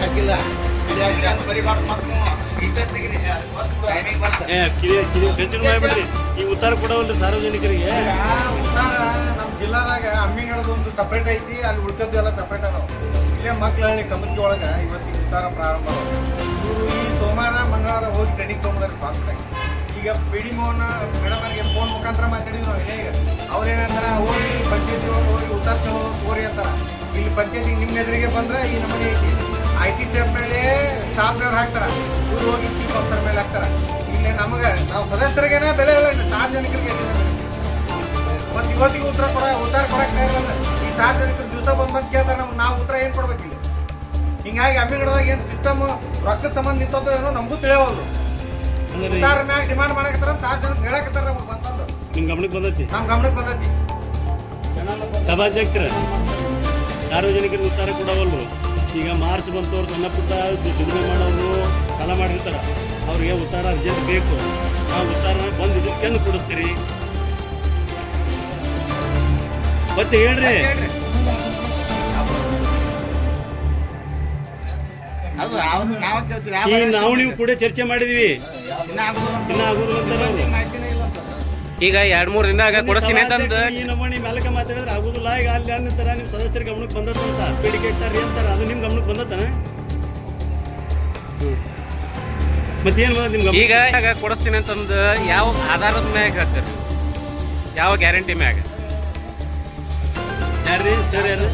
ಹಾಕಿಲ್ಲ ಈ ಉತ್ತರ ಕೊಡವಲ್ರಿ ಸಾರ್ವಜನಿಕರಿಗೆ. ನಮ್ಮ ಜಿಲ್ಲಾದಾಗ ಅಮ್ಮಿಗಳದ ಒಂದು ಸಪ್ರೇಟ್ ಐತಿ, ಅಲ್ಲಿ ಉಳ್ಕದ್ದು ಎಲ್ಲ ಸಪ್ರೇಟ್ ಅದಾವ. ಇಲ್ಲೇ ಮಕ್ಕಳಹಳ್ಳಿ ಕಮರ್ಗಿ ಒಳಗೆ ಇವತ್ತಿಗೆ ಉತ್ತರ ಪ್ರಾರಂಭ ಇವರು ಈ ಸೋಮವಾರ ಮಂಗಳವಾರ ಹೋಗಿ ಟ್ರೈನಿಂಗ್ ತೊಗೊಂಡ್ರೆ ಕಾನ್ಫಿಡೆಂಟ್. ಈಗ ಪಿ ಡಿ ಮೋಹನ್ ಮೇಡಮರಿಗೆ ಫೋನ್ ಮುಖಾಂತರ ಮಾತಾಡಿದ್ವಿ ನಾವು. ಈಗ ಅವ್ರೇನಂತಾರೆ ಹೋಗಿ ಪಂಚಾಯತಿ ಹೋಗಿ ಉತ್ತರ ಚಲೋ ಹೋರಿ ಅಂತಾರೆ. ಇಲ್ಲಿ ಪಂಚಾಯತಿಗೆ ನಿಮ್ಮ ಎದುರಿಗೆ ಬಂದ್ರೆ ಈ ನಮ್ಮನೆ ಐತಿ IT ಸ್ಟಾಫ್ ಮೇಲೆ ಸ್ಟಾಫ್ನವ್ರು ಹಾಕ್ತಾರೆ, ಇವ್ರು ಹೋಗಿ ಚೀಫ್ ಆಫೀಸರ್ ಮೇಲೆ ಹಾಕ್ತಾರೆ. ಇಲ್ಲಿ ನಮಗೆ ನಾವು ಸದಸ್ಯರಿಗೇನೆ ಬೆಲೆ ಇಲ್ಲ, ಸಾರ್ವಜನಿಕರಿಗೆ ಮತ್ತು ಇವತ್ತಿಗೆ ಉತ್ತರ ಕೊಡಕ್ಕೆ ಇರಲ್ಲ. ಈ ಸಾರ್ವಜನಿಕರು ದಿವಸ ಬಂದು ಕೇಳ್ತಾರೆ ನಮ್ಗೆ, ನಾವು ಉತ್ತರ ಏನು ಕೊಡ್ಬೇಕಿಲ್ಲ. ಹಿಂಗಾಗಿ ಅಮ್ಮಿಗಡದಾಗ ಏನು ಸಿಸ್ಟಮ್ ರೊಕ್ಕದ ಸಂಬಂಧ ನಿಂತದ್ದು ಏನೋ ನಮಗೂ ತಿಳಿಯೋದು. ಉತ್ತಾರ ಮ್ಯಾಗ ಡಿಮಾಂಡ್ ಮಾಡಕತ್ತಾರ, ಸಾರ್ವಜನಿಕರು ಹೇಳಕತ್ತಾರ ನಮ್ಗೆ ಬಂತಂದು. ನಿಮ್ಮ ಗಮನಕ್ಕೆ ಬಂದೈತಿ? ನಮ್ಮ ಗಮನಕ್ಕೆ ಬಂದೈತಿ. ಸಭಾಧ್ಯಕ್ಷರ ಸಾರ್ವಜನಿಕರಿಗೆ ಉತ್ತರ ಕೊಡವಲ್ರು. ಈಗ ಮಾರ್ಚ್ ಬಂತವ್ರು ಸಣ್ಣ ಪುಟ್ಟ ದುಡಿಮೆ ಮಾಡೋರು ಸಾಲ ಮಾಡಿರ್ತಾರೆ, ಅವ್ರಿಗೆ ಉತ್ತರ ಅರ್ಜೆಂಟ್ ಬೇಕು. ನಾವು ಉತ್ತಾರನ ಬಂದು ಇದಕ್ಕೆಂದು ಕೊಡಿಸ್ತೀರಿ ಮತ್ತೆ ಹೇಳ್ರಿ. ಈಗ ನಾವು ನೀವು ಕೂಡ ಚರ್ಚೆ ಮಾಡಿದ್ವಿ, ಇನ್ನ ಆಗುದಿಲ್ಲ ಅಂತ. ಈಗ 2-3 ದಿನದಾಗ ಕೊಡಿಸ್ತೀನಿ ಅಂತಂದು ಈ ನಮ್ಮನಿ ಮೆಲಕ ಮಾತಾಡಿದ್ರೆ ಆಗುದಿಲ್ಲ. ಈಗ ಅಲ್ಲಿ ಅನ್ನತಾರ ನಿಮ್ಮ ಸದಸ್ಯರ ಗಮನಕ್ಕೆ ಬಂದತ್ತಂತ ಬೇಡಿಕೆ ಇಟ್ಟಾರಿ ಅಂತಾರ, ಅದು ನಿಮ್ಮ ಗಮನಕ್ಕೆ ಬಂದತ್ತನ? ಮತ್ತೇನು ಬಂದ ನಿಮ್ಮ ಈಗ ಕೊಡಿಸ್ತೀನಿ ಅಂತಂದು ಯಾವ ಆಧಾರದ ಮ್ಯಾಗ ಹೇಳ್ತಾರೆ? ಯಾವ ಗ್ಯಾರಂಟಿ ಮ್ಯಾಗ? ಯಾರ್ರಿ ಸರ್? ಯಾರು